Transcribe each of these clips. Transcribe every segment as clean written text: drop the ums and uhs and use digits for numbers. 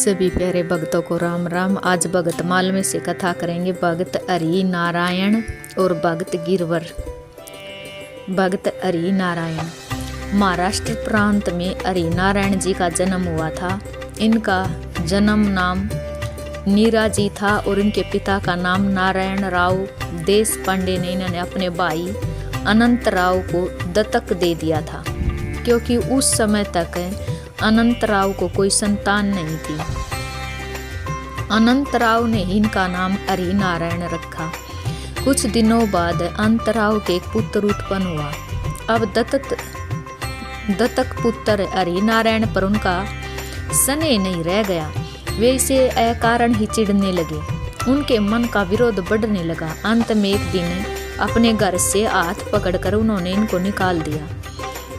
सभी प्यारे भक्तों को राम राम। आज भगत माल में से कथा करेंगे भगत हरि नारायण और भगत गिरवर। भगत हरि नारायण महाराष्ट्र प्रांत में हरि नारायण जी का जन्म हुआ था। इनका जन्म नाम नीराजी था और इनके पिता का नाम नारायण राव देश पांडे ने इन्होंने अपने भाई अनंत राव को दत्तक दे दिया था, क्योंकि उस समय तक अनंत राव को कोई संतान नहीं थी। अनंत राव ने इनका नाम हरि नारायण रखा। कुछ दिनों बाद अनंत राव के एक पुत्र उत्पन्न हुआ। अब दत्तक पुत्र हरि नारायण पर उनका स्नेह नहीं रह गया। वे इसे अकारण ही चिढ़ने लगे। उनके मन का विरोध बढ़ने लगा। अंत में एक दिन अपने घर से हाथ पकड़कर उन्होंने इनको निकाल दिया।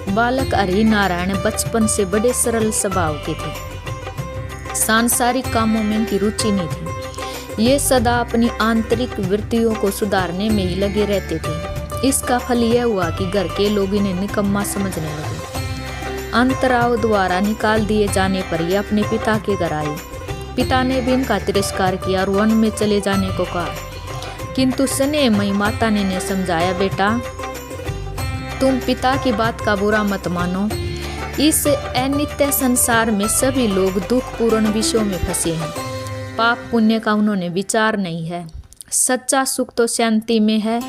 बालक हरि नारायण बचपन से बड़े सरल स्वभाव के थे। सांसारिक कामों में इनकी रुचि नहीं थी। ये सदा अपनी आंतरिक वृत्तियों को सुधारने में ही लगे रहते थे। इसका फल यह हुआ कि घर के लोग इन्हें निकम्मा समझने लगे। अंतराव द्वारा निकाल दिए जाने पर ये अपने पिता के घर आए। पिता ने भी इनका तिरस्कार किया और वन में चले जाने को कहा, किंतु स्नेहमयी माता ने इन्हें समझाया, बेटा तुम पिता की बात का बुरा मत मानो। इस अनित्य संसार में सभी लोग दुखपूर्ण विषयों में फंसे हैं। पाप पुण्य का उन्होंने विचार नहीं है। सच्चा सुख तो शांति में है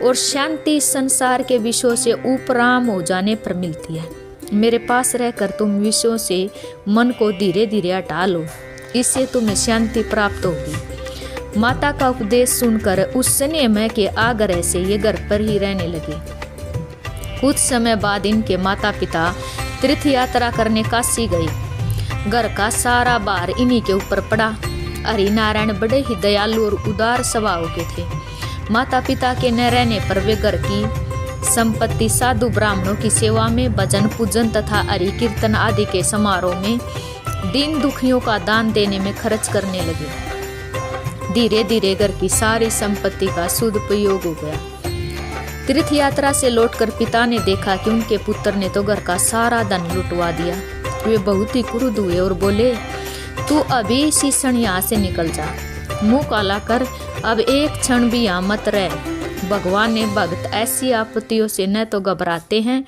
और शांति संसार के विषयों से उपराम हो जाने पर मिलती है। मेरे पास रहकर तुम विषयों से मन को धीरे धीरे हटा लो, इससे तुम्हें शांति प्राप्त होगी। माता का उपदेश सुनकर उस स्नेह के आग्रह से ये घर पर ही रहने लगे। कुछ समय बाद इनके माता पिता तीर्थ यात्रा करने काशी गए। घर का सारा भार इन्हीं के ऊपर पड़ा। हरि नारायण बड़े ही दयालु और उदार स्वभाव के थे। माता पिता के न रहने पर वे घर की संपत्ति साधु ब्राह्मणों की सेवा में, भजन पूजन तथा हरि कीर्तन आदि के समारोह में, दीन दुखियों का दान देने में खर्च करने लगे। धीरे धीरे घर की सारी संपत्ति का सदुपयोग हो गया। तीर्थ यात्रा से लौटकर पिता ने देखा कि उनके पुत्र ने तो घर का सारा धन लुटवा दिया। वे बहुत ही क्रुद्ध हुए और बोले, तू अभी इसी क्षण यहाँ से निकल जा, मुंह काला कर, अब एक क्षण भी यहाँ मत रह। भगवान ने भक्त ऐसी आपत्तियों से न तो घबराते हैं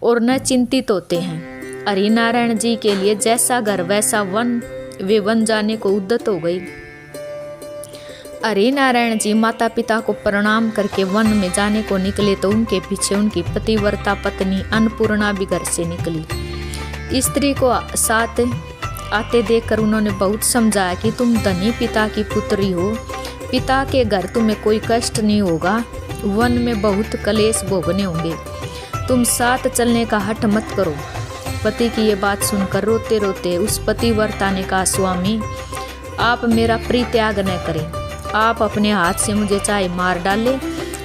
और न चिंतित होते हैं। हरि नारायण जी के लिए जैसा घर वैसा वन, वे वन जाने को उद्यत हो गई। हरि नारायण जी माता पिता को प्रणाम करके वन में जाने को निकले तो उनके पीछे उनकी पतिव्रता पत्नी अन्नपूर्णा भी घर से निकली। स्त्री को साथ आते देखकर उन्होंने बहुत समझाया कि तुम धनी पिता की पुत्री हो, पिता के घर तुम्हें कोई कष्ट नहीं होगा, वन में बहुत कलेश भोगने होंगे, तुम साथ चलने का हठ मत करो। पति की ये बात सुनकर रोते रोते उस पतिव्रता ने कहा, स्वामी आप मेरा परित्याग न करें, आप अपने हाथ से मुझे चाहे मार डाले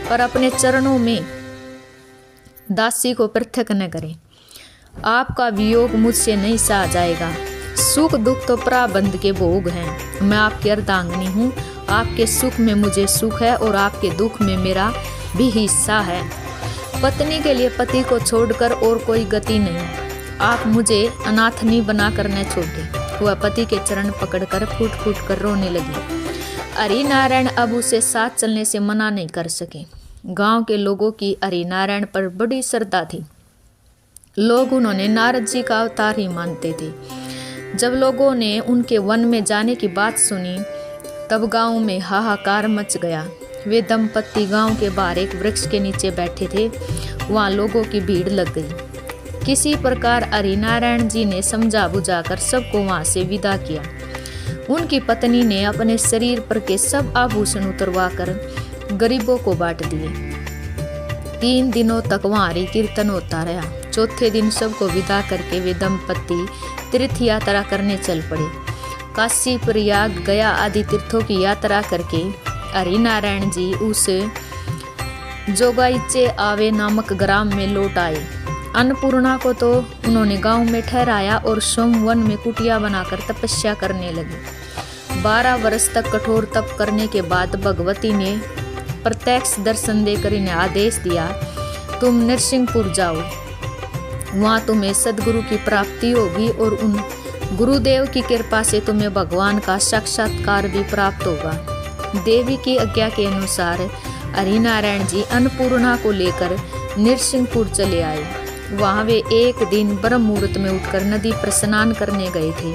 पर अपने चरणों में दासी को पृथक न करें। आपका वियोग मुझसे नहीं सहा जाएगा। सुख दुख तो प्रारब्ध के भोग हैं। मैं आपकी अर्धांगिनी हूँ। आपके सुख में मुझे सुख है और आपके दुख में मेरा भी हिस्सा है। पत्नी के लिए पति को छोड़कर और कोई गति नहीं। आप मुझे अनाथनी बनाकर न छोड़े। वह पति के चरण पकड़कर फूट फूट कर रोने लगी। हरि नारायण अब उसे साथ चलने से मना नहीं कर सके। गांव के लोगों की हरि नारायण पर बड़ी श्रद्धा थी। लोग उन्होंने नारद जी का अवतार ही मानते थे। जब लोगों ने उनके वन में जाने की बात सुनी तब गांव में हाहाकार मच गया। वे दंपत्ति गांव के बाहर एक वृक्ष के नीचे बैठे थे। वहां लोगों की भीड़ लग गई। किसी प्रकार हरि नारायण जी ने समझा बुझाकर सबको वहां से विदा किया। उनकी पत्नी ने अपने शरीर पर के सब आभूषण उतरवाकर गरीबों को बांट दिए। 3 दिनों तक वहां हरि कीर्तन होता रहा। चौथे दिन सबको विदा करके वे दंपत्ति तीर्थ यात्रा करने चल पड़े। काशी, प्रयाग, गया आदि तीर्थों की यात्रा करके हरि नारायण जी उस जोगाईचे आवे नामक ग्राम में लौट आए। अन्नपूर्णा को तो उन्होंने गांव में ठहराया और स्वयं वन में कुटिया बनाकर तपस्या करने लगे। 12 वर्ष तक कठोर तप करने के बाद भगवती ने प्रत्यक्ष दर्शन देकर इन्हें आदेश दिया, तुम नरसिंहपुर जाओ, वहाँ तुम्हें सदगुरु की प्राप्ति होगी और उन गुरुदेव की कृपा से तुम्हें भगवान का साक्षात्कार भी प्राप्त होगा। देवी की आज्ञा के अनुसार हरिनारायण जी अन्नपूर्णा को लेकर नरसिंहपुर चले आए। वहाँ वे एक दिन ब्रह्म मुहूर्त में उठकर नदी पर स्नान करने गए थे।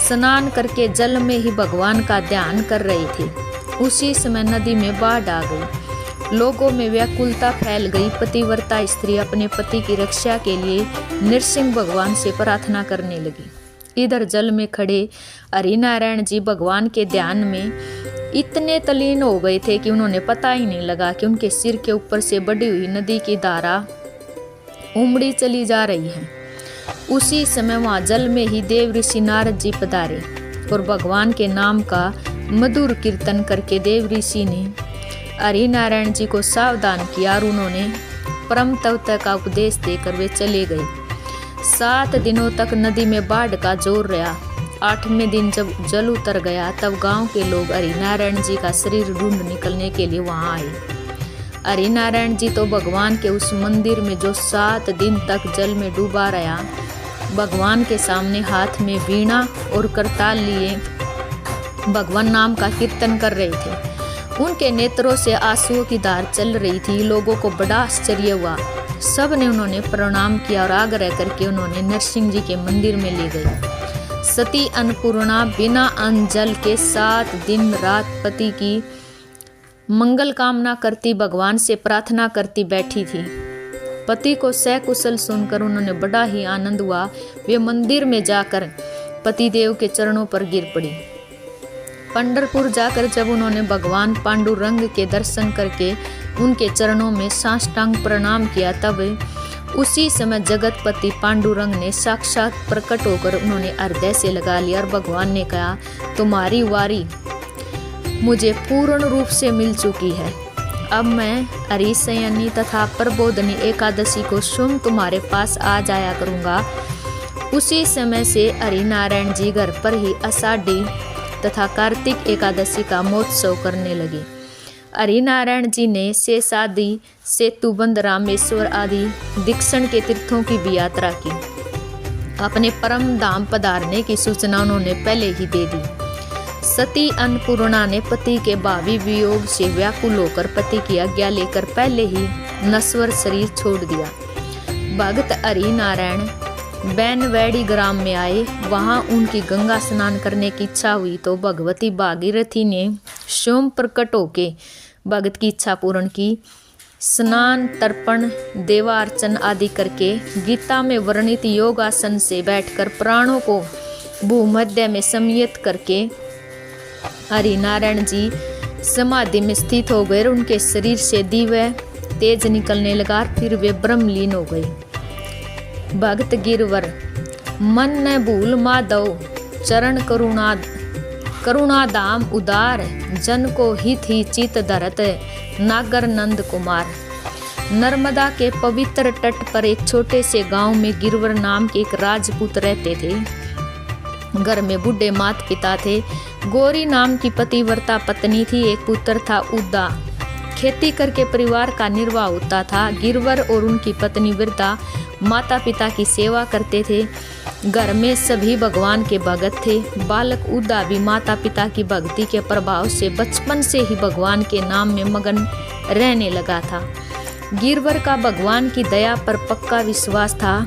स्नान करके जल में ही भगवान का ध्यान कर रहे थे। उसी समय नदी में बाढ़ आ गई। लोगों में व्याकुलता फैल गई। पतिव्रता स्त्री अपने पति की रक्षा के लिए नरसिंह भगवान से प्रार्थना करने लगी। इधर जल में खड़े हरिनारायण जी भगवान के ध्यान में इतने तल्लीन हो गए थे कि उन्होंने पता ही नहीं लगा कि उनके सिर के ऊपर से बढ़ी हुई नदी की धारा उमड़ी चली जा रही है। उसी समय वहाँ जल में ही देव ऋषि नारद जी पधारे और भगवान के नाम का मधुर कीर्तन करके देव ऋषि ने हरिनारायण जी को सावधान किया और उन्होंने परम तत्व का उपदेश देकर वे चले गए। 7 दिनों तक नदी में बाढ़ का जोर रहा। 8वें दिन जब जल उतर गया तब गांव के लोग हरिनारायण जी का शरीर ढूंढ निकलने के लिए वहां आए। हरिनारायण जी तो भगवान के उस मंदिर में जो 7 दिन तक जल में डूबा रहा, भगवान के सामने हाथ में वीणा और करताल लिए भगवान नाम का कीर्तन कर रहे थे। उनके नेत्रों से आंसुओं की धार चल रही थी। लोगों को बड़ा आश्चर्य हुआ। सब ने उन्होंने प्रणाम किया और आग्रह करके उन्होंने नरसिंह जी के मंदिर में ले गए। सती अन्नपूर्णा बिना अन्न जल के 7 दिन रात पति की मंगल कामना करती भगवान से प्रार्थना करती बैठी थी। पति को सकुशल सुनकर उन्होंने बड़ा ही आनंद हुआ। वे मंदिर में जाकर पतिदेव के चरणों पर गिर पड़ी। पंढरपुर जाकर जब उन्होंने भगवान पांडुरंग के दर्शन करके उनके चरणों में साष्टांग प्रणाम किया, तब उसी समय जगतपति पांडुरंग ने साक्षात प्रकट होकर उन्होंने हृदय से लगा लिया और भगवान ने कहा, तुम्हारी वारी मुझे पूर्ण रूप से मिल चुकी है। अब मैं हरिशयनी तथा प्रबोधनी एकादशी को स्वयं तुम्हारे पास आ जाया करूँगा। उसी समय से हरिनारायण जी घर पर ही आषाढ़ी तथा कार्तिक एकादशी का महोत्सव करने लगे। हरिनारायण जी ने शेषाद्रि, सेतुबंध, रामेश्वर आदि दीक्षण के तीर्थों की भी यात्रा की। अपने परम धाम पधारने की सूचना उन्होंने पहले ही दे दी। सती अन्नपूर्णा ने पति के भावी वियोग से व्याकुल होकर पति की आज्ञा लेकर पहले ही नश्वर शरीर छोड़ दिया। भगत हरिनारायण बैनवैड़ी ग्राम में आए। वहां उनकी गंगा स्नान करने की इच्छा हुई तो भगवती भागीरथी ने स्वयं प्रकट होके भगत की इच्छा पूर्ण की। स्नान, तर्पण, देवार्चन आदि करके गीता में वर्णित योगासन से बैठकर प्राणों को भूमध्य में संयत करके हरिनारायण जी समाधि में स्थित हो गए। उनके शरीर से दिव्य तेज निकलने लगा। फिर वे ब्रह्मलीन हो गए। भक्त गिरवर मन न भूल माधव, चरण करुणा धाम उदार, जन को हित ही चित धरत, नागर नंद कुमार। नर्मदा के पवित्र तट पर एक छोटे से गांव में गिरवर नाम के एक राजपूत रहते थे। घर में बूढ़े माता पिता थे। गौरी नाम की पतिव्रता पत्नी थी। एक पुत्र था उदा। खेती करके परिवार का निर्वाह होता था। गिरवर और उनकी पत्नी वृद्धा माता पिता की सेवा करते थे। घर में सभी भगवान के भगत थे। बालक उदा भी माता पिता की भक्ति के प्रभाव से बचपन से ही भगवान के नाम में मगन रहने लगा था। गिरवर का भगवान की दया पर पक्का विश्वास था।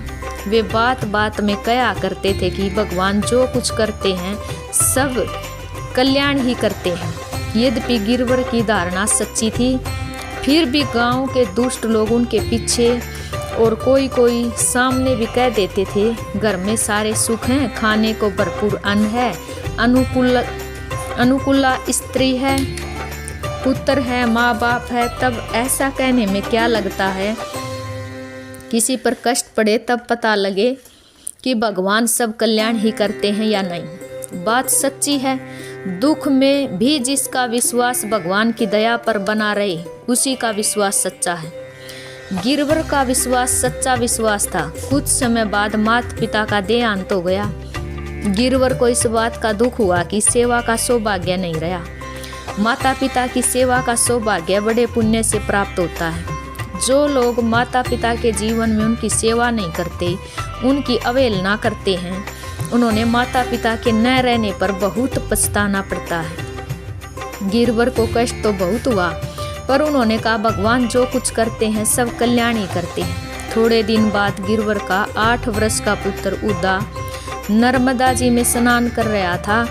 वे बात बात में कहा करते थे कि भगवान जो कुछ करते हैं सब कल्याण ही करते हैं। यद्यपि गिरवर की धारणा सच्ची थी, फिर भी गांव के दुष्ट लोग उनके पीछे और कोई सामने भी कह देते थे, घर में सारे सुख हैं, खाने को भरपूर अन्न है, अनुकूला स्त्री है, पुत्र है, माँ बाप है। तब ऐसा कहने में क्या लगता है? किसी पर कष्ट पड़े तब पता लगे कि भगवान सब कल्याण ही करते हैं या नहीं। बात सच्ची है। दुख में भी जिसका विश्वास भगवान की दया पर बना रहे, उसी का विश्वास सच्चा है। गिरवर का विश्वास सच्चा विश्वास था। कुछ समय बाद माता पिता का देहांत हो गया। गिरवर को इस बात का दुख हुआ कि सेवा का सौभाग्य नहीं रहा। माता पिता की सेवा का सौभाग्य बड़े पुण्य से प्राप्त होता है। जो लोग माता पिता के जीवन में उनकी सेवा नहीं करते, उनकी अवहेलना करते हैं, उन्होंने माता पिता के न रहने पर बहुत पछताना पड़ता है। गिरवर को कष्ट तो बहुत हुआ, पर उन्होंने कहा भगवान जो कुछ करते हैं सब कल्याण ही करते हैं। थोड़े दिन बाद गिरवर का 8 वर्ष का पुत्र उदा नर्मदा जी में स्नान कर रहा था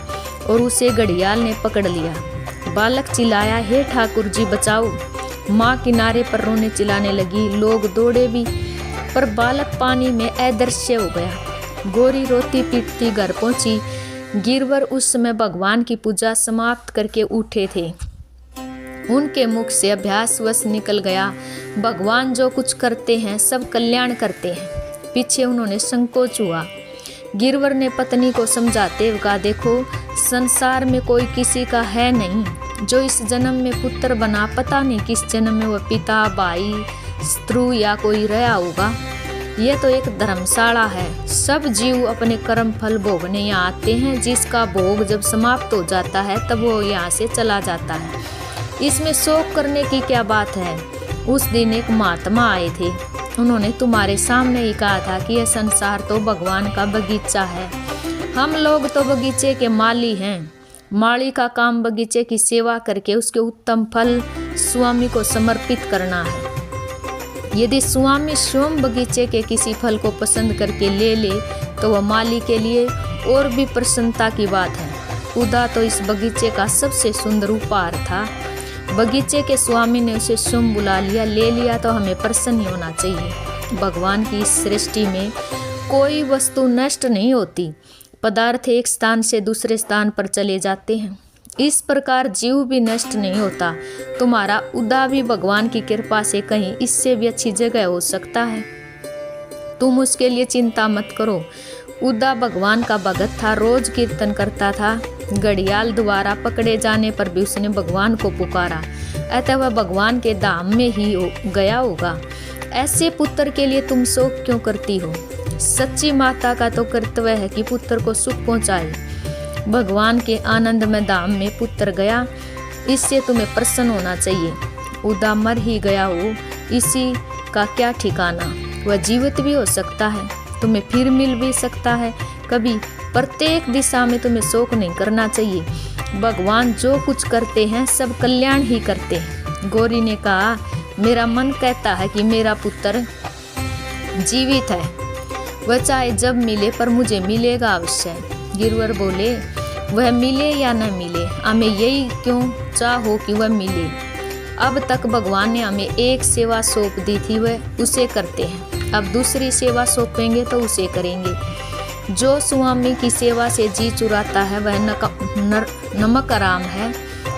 और उसे घड़ियाल ने पकड़ लिया। बालक चिल्लाया, हे ठाकुर जी बचाओ। माँ किनारे पर रोने चिल्लाने लगी। लोग दौड़े भी, पर बालक पानी में अदृश्य हो गया। गोरी रोती पीटती घर पहुंची। गिरवर उस समय भगवान की पूजा समाप्त करके उठे थे। उनके मुख से अभ्यासवश निकल गया, भगवान जो कुछ करते हैं सब कल्याण करते हैं। पीछे उन्होंने संकोच हुआ। गिरवर ने पत्नी को समझाते हुए कहा, देखो संसार में कोई किसी का है नहीं। जो इस जन्म में पुत्र बना, पता नहीं किस जन्म में वह पिता, भाई, स्त्रु या कोई रहा होगा। यह तो एक धर्मशाला है। सब जीव अपने कर्म फल भोगने यहाँ आते हैं। जिसका भोग जब समाप्त हो जाता है तब वो यहाँ से चला जाता है। इसमें शोक करने की क्या बात है। उस दिन एक महात्मा आए थे। उन्होंने तुम्हारे सामने ही कहा था कि यह संसार तो भगवान का बगीचा है। हम लोग तो बगीचे के माली हैं। माली का काम बगीचे की सेवा करके उसके उत्तम फल स्वामी को समर्पित करना है। यदि स्वामी स्वयं बगीचे के किसी फल को पसंद करके ले ले तो वह माली के लिए और भी प्रसन्नता की बात है। उदा तो इस बगीचे का सबसे सुंदर उपहार था। बगीचे के स्वामी ने उसे स्वयं बुला लिया, ले लिया तो हमें प्रसन्न ही होना चाहिए। भगवान की इस सृष्टि में कोई वस्तु नष्ट नहीं होती। पदार्थ एक स्थान से दूसरे स्थान पर चले जाते हैं। इस प्रकार जीव भी नष्ट नहीं होता। तुम्हारा उदा भी भगवान की कृपा से कहीं इससे भी अच्छी जगह हो सकता है। तुम उसके लिए चिंता मत करो। उदा भगवान का भगत था, रोज कीर्तन करता था। घड़ियाल द्वारा पकड़े जाने पर भी उसने भगवान को पुकारा, अतः वह भगवान के धाम में ही गया होगा। ऐसे पुत्र के लिए तुम शोक क्यों करती हो। सच्ची माता का तो कर्तव्य है कि पुत्र को सुख पहुंचाए। भगवान के आनंद में धाम में पुत्र गया, इससे तुम्हें प्रसन्न होना चाहिए। उदा मर ही गया हो, इसी का क्या ठिकाना। वह जीवित भी हो सकता है, तुम्हें फिर मिल भी सकता है कभी। प्रत्येक दिशा में तुम्हें शोक नहीं करना चाहिए। भगवान जो कुछ करते हैं सब कल्याण ही करते हैं। गौरी ने कहा, मेरा मन कहता है कि मेरा पुत्र जीवित है। वह चाहे जब मिले पर मुझे मिलेगा अवश्य। गिरवर बोले, वह मिले या न मिले, हमें यही क्यों चाहो कि वह मिले। अब तक भगवान ने हमें एक सेवा सौंप दी थी, वह उसे करते हैं। अब दूसरी सेवा सौंपेंगे तो उसे करेंगे। जो स्वामी की सेवा से जी चुराता है वह नमक आराम है,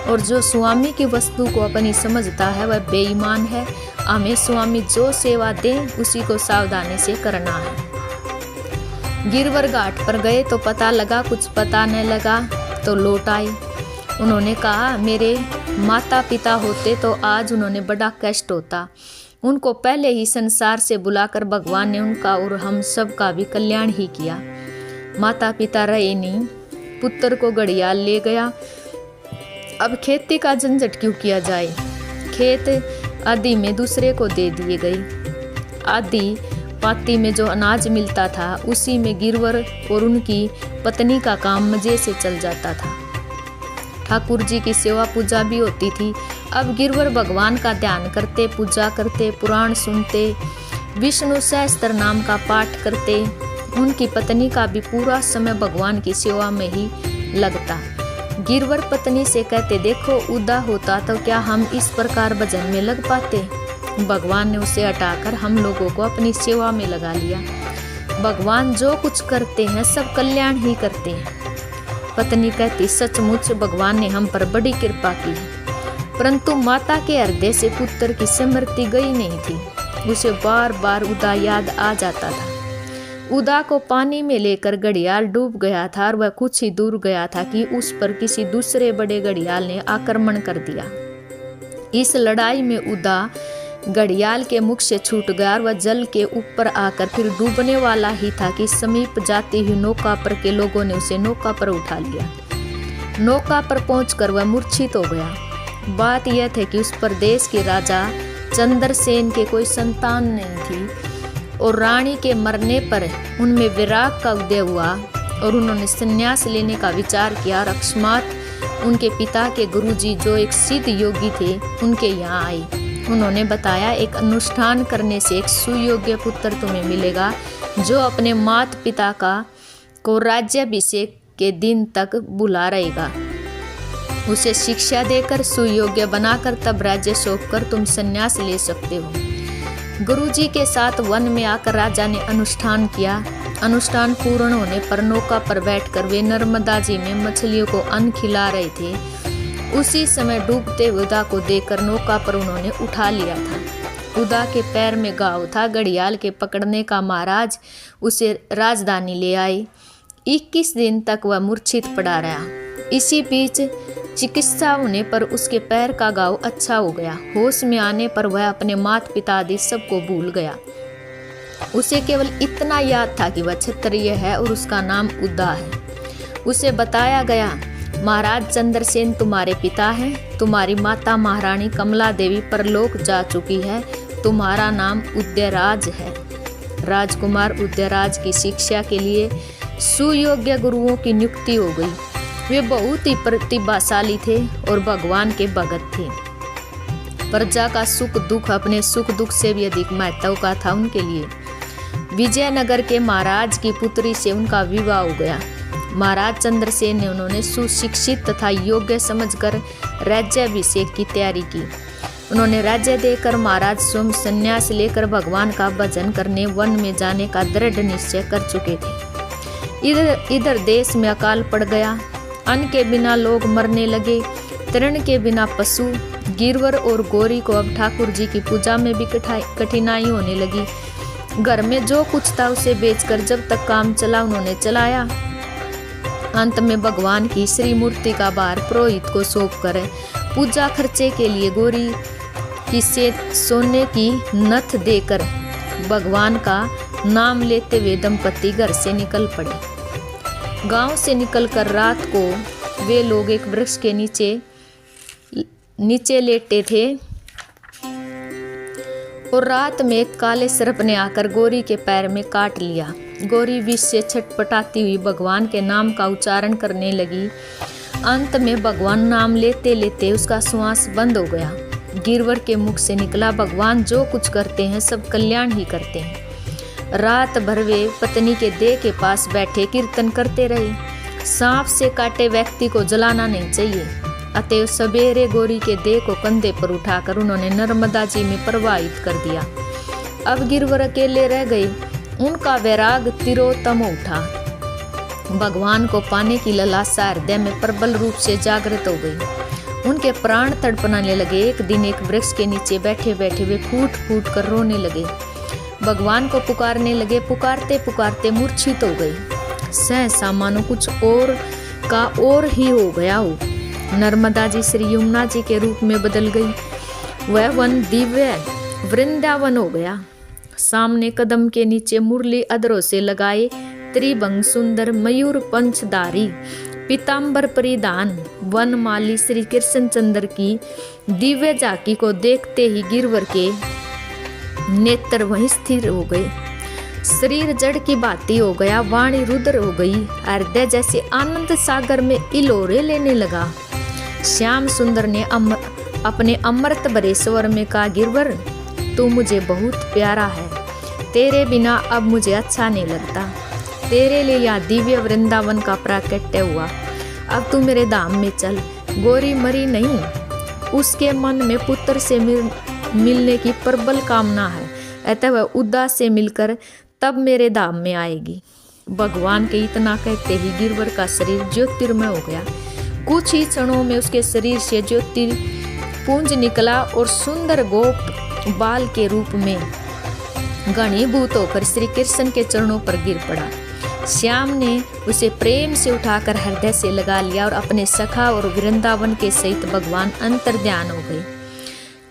और जो स्वामी की वस्तु को अपनी समझता है वह बेईमान है। हमें स्वामी जो सेवा दे उसी को सावधानी से करना है। गिरवर घाट पर गए तो पता लगा, कुछ पता न लगा तो लौट आए। उन्होंने कहा, मेरे माता पिता होते तो आज उन्होंने बड़ा कष्ट होता। उनको पहले ही संसार से बुलाकर भगवान ने उनका और हम सब का भी कल्याण ही किया। माता पिता रहे नहीं, पुत्र को घड़ियाल ले गया। अब खेती का झंझट क्यों किया जाए। खेत आदि में दूसरे को दे दिए गए। आदि पाती में जो अनाज मिलता था उसी में गिरवर और उनकी पत्नी का काम मजे से चल जाता था। ठाकुर जी की सेवा पूजा भी होती थी। अब गिरवर भगवान का ध्यान करते, पूजा करते, पुराण सुनते, विष्णु सहस्त्र नाम का पाठ करते। उनकी पत्नी का भी पूरा समय भगवान की सेवा में ही लगता। गिरवर पत्नी से कहते, देखो उदा होता तो क्या हम इस प्रकार भजन में लग पाते। भगवान ने उसे हटाकर हम लोगों को अपनी सेवा में लगा लिया। भगवान जो कुछ करते हैं सब कल्याण ही करते हैं। पत्नी कहती, सचमुच भगवान ने हम पर बड़ी कृपा की है। परंतु माता के हृदय से पुत्र की स्मृति गई नहीं थी। उसे बार बार उदा याद आ जाता था। उदा को पानी में लेकर घड़ियाल डूब गया था और वह कुछ ही दूर गया था कि उस पर किसी दूसरे बड़े घड़ियाल ने आक्रमण कर दिया। इस लड़ाई में उदा घड़ियाल के मुख से छूट गया और वह जल के ऊपर आकर फिर डूबने वाला ही था कि समीप जाती हुई नौका पर के लोगों ने उसे नौका पर उठा लिया। नौका पर पहुंचकर वह मूर्छित हो गया। बात यह थी कि उस प्रदेश के राजा चंद्रसेन के कोई संतान नहीं थी और रानी के मरने पर उनमें विराग का उदय हुआ। और उन्होंने संन्यास लेने का विचार किया और अकस्मात उनके पिता के गुरुजी जो एक सिद्ध योगी थे उनके यहाँ आई। उन्होंने बताया, एक अनुष्ठान करने से एक सुयोग्य पुत्र तुम्हें मिलेगा जो अपने माता पिता को राज्याभिषेक के दिन तक बुला रहेगा। उसे शिक्षा देकर सुयोग्य बनाकर तब राज्य सौंपकर तुम संन्यास ले सकते हो। गुरुजी के साथ वन में आकर राजा ने अनुष्ठान किया। अनुष्ठान पूर्ण होने पर नौका पर बैठकर वे नर्मदा जी में मछलियों को अन्न खिला रहे थे। उसी समय डूबते उदा को देखकर नौका पर उन्होंने उठा लिया था। उदा के पैर में घाव था। घड़ियाल के पकड़ने का महाराज उसे राजधानी ले आए। 21 दिन तक वह मूर्छित पड़ा रहा। इसी बीच चिकित्सा होने पर उसके पैर का घाव अच्छा हो गया। होश में आने पर वह अपने माता पिता आदि सबको भूल गया। उसे केवल इतना याद था कि वह क्षत्रिय है और उसका नाम उदा है। उसे बताया गया, महाराज चंद्रसेन तुम्हारे पिता हैं। तुम्हारी माता महारानी कमला देवी परलोक जा चुकी है। तुम्हारा नाम उदयराज है। राजकुमार उदयराज की शिक्षा के लिए सुयोग्य गुरुओं की नियुक्ति हो गई। वे बहुत ही प्रतिभाशाली थे और भगवान के भगत थे। प्रजा का सुख दुख अपने सुख दुख से भी अधिक महत्व का था उनके लिए। विजयनगर के महाराज की पुत्री से उनका विवाह हो गया। महाराज चंद्रसेन ने उन्होंने सुशिक्षित तथा योग्य समझकर राज्याभिषेक की तैयारी की। उन्होंने राज्य देकर महाराज स्वयं संन्यास लेकर भगवान का भजन करने वन में जाने का दृढ़ निश्चय कर चुके थे। इधर देश में अकाल पड़ गया। अन्न के बिना लोग मरने लगे, तृण के बिना पशु। गिरवर और गौरी को अब ठाकुर जी की पूजा में भी कठिनाई होने लगी। घर में जो कुछ था उसे बेचकर जब तक काम चला उन्होंने चलाया। अंत में भगवान की श्री मूर्ति का भार पुरोहित को सौंप कर पूजा खर्चे के लिए गौरी की से सोने की नथ देकर भगवान का नाम लेते हुए दंपति घर से निकल पड़े। गांव से निकलकर रात को वे लोग एक वृक्ष के नीचे लेटे थे और रात में एक काले सर्प ने आकर गौरी के पैर में काट लिया। गौरी विष से छटपटाती हुई भगवान के नाम का उच्चारण करने लगी। अंत में भगवान नाम लेते लेते उसका श्वास बंद हो गया। गिरवर के मुख से निकला, भगवान जो कुछ करते हैं सब कल्याण ही करते हैं। रात भर वे पत्नी के देह के पास बैठे कीर्तन करते रहे। सांप से काटे व्यक्ति को जलाना नहीं चाहिए। अतएव सवेरे गौरी के देह को कंधे पर उठाकर उन्होंने नर्मदा जी में प्रवाहित कर दिया। अब गिरवर अकेले रह गए। उनका वैराग तिरोतम उठा। भगवान को पाने की लालसा हृदय में प्रबल रूप से जागृत हो गई। उनके प्राण तड़पने लगे। एक दिन एक वृक्ष के नीचे बैठे बैठे वे फूट फूट कर रोने लगे। भगवान को पुकारने लगे। पुकारते पुकारते मूर्छित हो गई। सहसा मानो कुछ और का और ही हो गया हो। नर्मदा जी श्री यमुना जी के रूप में बदल गई। वह वन दिव्य वृंदावन हो गया। सामने कदम के नीचे मुरली अधरों से लगाए त्रिभंग सुंदर मयूर पंचधारी पीताम्बर परिधान वनमाली श्री कृष्णचंद्र की दिव्य झांकी को देखते ही गिरवर के नेत्र वहीं स्थिर हो गए। शरीर जड़ की भांति हो गया। वाणी रुद्र हो गई। हृदय जैसे आनंद सागर में इलोरे लेने लगा। श्याम सुंदर ने अपने अमृत भरे स्वर में कहा, गिरवर तू मुझे बहुत प्यारा है। तेरे बिना अब मुझे अच्छा नहीं लगता। तेरे लिए यह दिव्य वृंदावन का प्राकट्य हुआ। अब तू मेरे धाम में चल। गौरी मरी नहीं। उसके मन में पुत्र से मिलने की प्रबल कामना है। अतः वह उदा से मिलकर तब मेरे धाम में आएगी। भगवान के इतना कहते ही गिरवर का शरीर ज्योतिर्मय हो गया। कुछ ही क्षणों में उसके शरीर से ज्योतिर्पुंज निकला और सुंदर गोप बाल के रूप में घनीभूत होकर श्री कृष्ण के चरणों पर गिर पड़ा। श्याम ने उसे प्रेम से उठाकर हृदय से लगा लिया और अपने सखा और वृंदावन के सहित भगवान अंतर्ध्यान हो गए।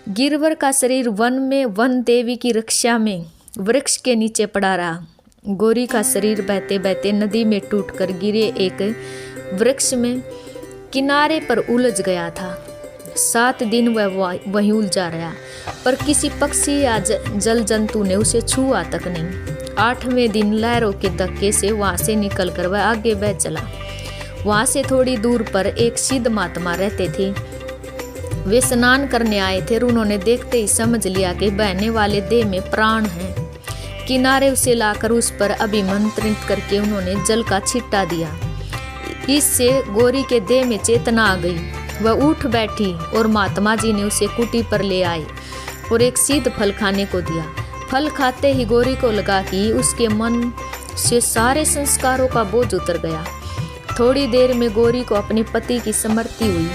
गिरवर का शरीर वन में वन देवी की रक्षा में वृक्ष के नीचे पड़ा रहा। गौरी का शरीर बहते बहते नदी में टूटकर गिरे एक वृक्ष में किनारे पर उलझ गया था। 7 दिन वह वहीं उलझा रहा, पर किसी पक्षी या जल जंतु ने उसे छुआ तक नहीं। 8वें दिन लहरों के धक्के से वहां से निकलकर वह आगे बह चला। वहां से थोड़ी दूर पर एक सिद्ध महात्मा रहते थे। वे स्नान करने आए थे और उन्होंने देखते ही समझ लिया कि बहने वाले देह में प्राण है। किनारे उसे लाकर उस पर अभिमंत्रित करके उन्होंने जल का छिट्टा दिया। इससे गोरी के देह में चेतना आ गई। वह उठ बैठी और महात्मा जी ने उसे कुटी पर ले आए और एक सिद्ध फल खाने को दिया। फल खाते ही गोरी को लगा कि उसके मन से सारे संस्कारों का बोझ उतर गया। थोड़ी देर में गोरी को अपने पति की स्मृति हुई।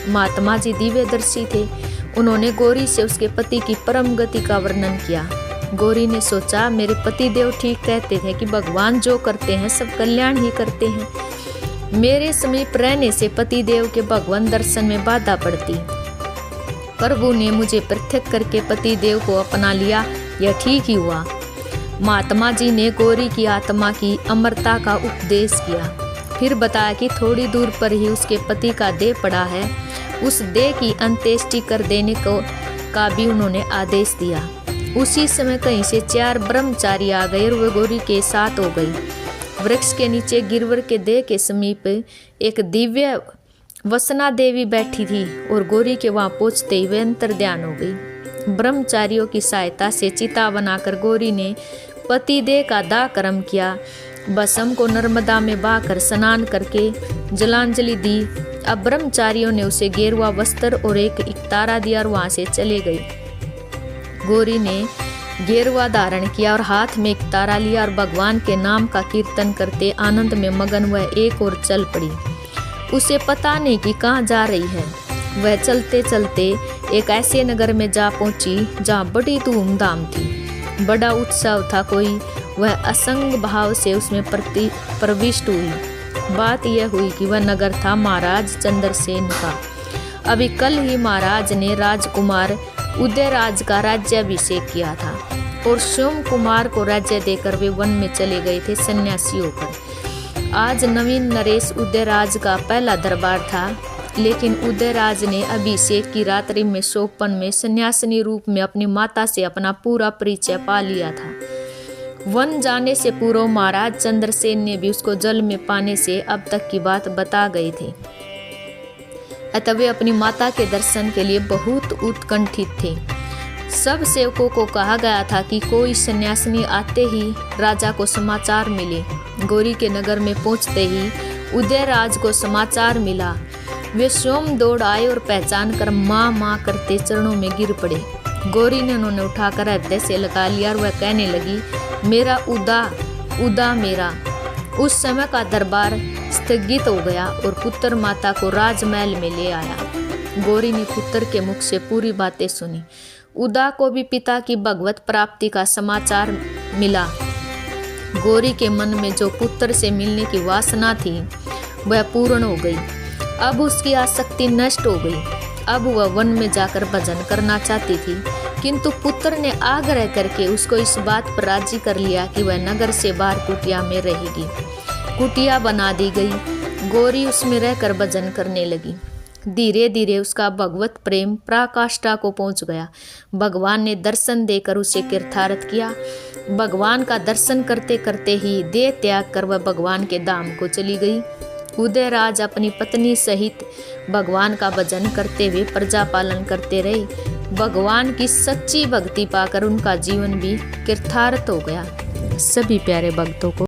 महात्मा जी दिव्यदर्शी थे। उन्होंने गोरी से उसके पति की परम गति का वर्णन किया। गोरी ने सोचा, मेरे पति देव ठीक कहते थे कि भगवान जो करते हैं सब कल्याण ही करते हैं। मेरे समीप रहने से पति देव के भगवान दर्शन में बाधा पड़ती। प्रभु ने मुझे पृथक करके पति देव को अपना लिया, यह ठीक ही हुआ। महात्मा जी ने गोरी की आत्मा की अमरता का उपदेश किया। फिर बताया कि थोड़ी दूर पर ही उसके पति का देह पड़ा है। उस देह की अंत्येष्टि कर देने का भी उन्होंने आदेश दिया। उसी समय कहीं से 4 ब्रह्मचारी आ गए और वे गोरी के साथ हो गई। वृक्ष के नीचे गिरवर के देह के समीप एक दिव्य वसना देवी बैठी थी और गोरी के वहां पहुंचते ही वे अंतर्ध्यान हो गई। ब्रह्मचारियों की सहायता से चिता बनाकर गोरी ने पति देह का दाह कर्म किया। भस्म को नर्मदा में बहाकर स्नान करके जलांजलि दी। अब ब्रह्मचारियों ने उसे गेरुआ वस्त्र और एक इकतारा दिया और वहां से चले गई। गोरी ने गेरुआ धारण किया और हाथ में इकतारा लिया और भगवान के नाम का कीर्तन करते आनंद में मगन वह एक और चल पड़ी। उसे पता नहीं कि कहाँ जा रही है। वह चलते चलते एक ऐसे नगर में जा पहुंची जहाँ बड़ी धूमधाम थी, बड़ा उत्सव था। कोई वह असंग भाव से उसमें प्रविष्ट हुई। बात यह हुई कि वह नगर था महाराज चंद्रसेन का। अभी कल ही महाराज ने राजकुमार उदयराज का राज्याभिषेक किया था और सोम कुमार को राज्य देकर वे वन में चले गए थे सन्यासी होकर। आज नवीन नरेश उदयराज का पहला दरबार था, लेकिन उदयराज ने अभिषेक की रात्रि में सोपन में सन्यासिनी रूप में अपनी माता से अपना पूरा परिचय पा लिया था। वन जाने से पूर्व महाराज चंद्रसेन ने भी उसको जल में पाने से अब तक की बात बता गए थे। अतः वे अपनी माता के दर्शन के लिए बहुत उत्कंठित थे। सब सेवकों को कहा गया था कि कोई सन्यासिनी आते ही राजा को समाचार मिले। गोरी के नगर में पहुंचते ही उदयराज को समाचार मिला। वे स्वयं दौड़ आए और पहचान कर माँ माँ करते चरणों में गिर पड़े। गोरी ने उन्होंने उठाकर हृदय से लगा लिया और वह कहने लगी, मेरा उदा उदा मेरा। उस समय का दरबार स्थगित हो गया और पुत्र माता को राजमहल में ले आया। गोरी ने पुत्र के मुख से पूरी बातें सुनी। उदा को भी पिता की भगवत प्राप्ति का समाचार मिला। गोरी के मन में जो पुत्र से मिलने की वासना थी वह पूर्ण हो गई। अब उसकी आसक्ति नष्ट हो गई। अब वह वन में जाकर भजन करना चाहती थी, किंतु पुत्र ने आग्रह करके उसको इस बात पर राजी कर लिया कि वह नगर से बाहर कुटिया में रहेगी। कुटिया बना दी गई। गोरी उसमें रहकर भजन करने लगी। धीरे धीरे उसका भगवत प्रेम पराकाष्ठा को पहुंच गया। भगवान ने दर्शन देकर उसे कृतार्थ किया। भगवान का दर्शन करते करते ही देह त्याग कर वह भगवान के धाम को चली गई। उदयराज अपनी पत्नी सहित भगवान का भजन करते हुए प्रजा पालन करते रहे। भगवान की सच्ची भक्ति पाकर उनका जीवन भी कृतार्थ हो गया। सभी प्यारे भक्तों को